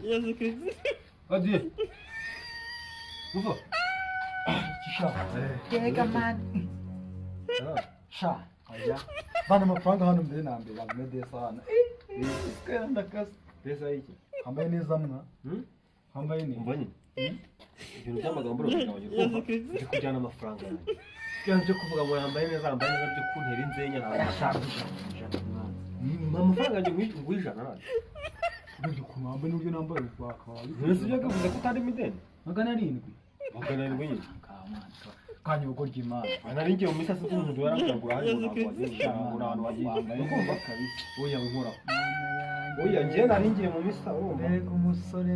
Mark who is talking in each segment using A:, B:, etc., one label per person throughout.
A: Yazık kız.
B: Hadi. Mufa.
C: Sha. Kega man. Sha. Aya. Bana mafaranga hano mbere na mbere bamede sana. Iskaya ndakas.
B: Pesa hiki.
C: Hambaye neza mna. Hambaye ni.
B: Mbonye. Ibintu by'amagambo urabigabanya.
A: Yazık kız.
B: Uri kujyana amafaranga yanjye. Byanze byo kuvuga ngo yambaye neza byo kuntera inzenya nawe. Amafaranga yanjye ngwijana nawe.
C: Uri kumamba n'uburyo nambaye ubwaka.
B: Ntese byo kuvuga ko utari mideni.
C: Magana arindwi.
B: Magana arindwi nyine.
C: Kanya uko ry'Imana.
B: Nari ngiye mu misasi n'umuntu duharangura hano ntabwo wagiye ahantu wagiye.
C: Ukumva kabisa.
B: Oya nkora. Oya njye nari ngiye mu misa urumva.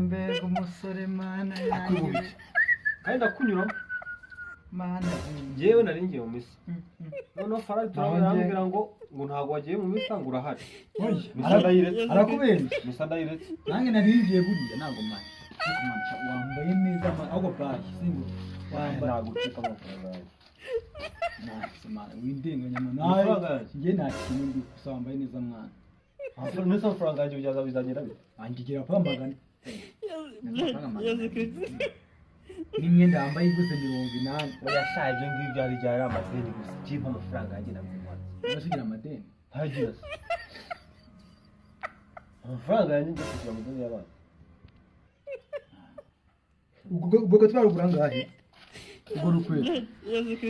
C: Mbega umusore mana
B: Akwibuka. Kandi ndakunyura.
C: Mana.
B: Njyewe nari ngiye mu misa. Noneho Farali turambwira ngo ntabwo wagiye mu misa ngo urahari. Misa ndayiretse.
C: Arakubeshya.
B: Misa ndayiretse.
C: Nange nari ngiye buriya ntabwo mwana. Wambaye neza ahubwo bwaje singo.
B: Ntabwo ucika amafaranga yawe.
C: Mana windenganya nawe. Njye nta kintu ndi gusa wambaye neza mwana.
B: Nese amafaranga yanjye byaza bizagira bite?
C: Angigira pambagana.
A: Yazık kız.
C: N'imyenda wambaye iguze 80.
B: Oya sha ibyo ngibyo byari byari amadeni gusa. Kimpa amafaranga yanjye nabimwatse.
C: Urasigira amadeni.
B: Ntagira se. Amafaranga yanjye ngiye kwishyura amadeni y'abana.
C: Ubwo twari uburangahe? Ubwo rukwezi.
A: Yazık kız.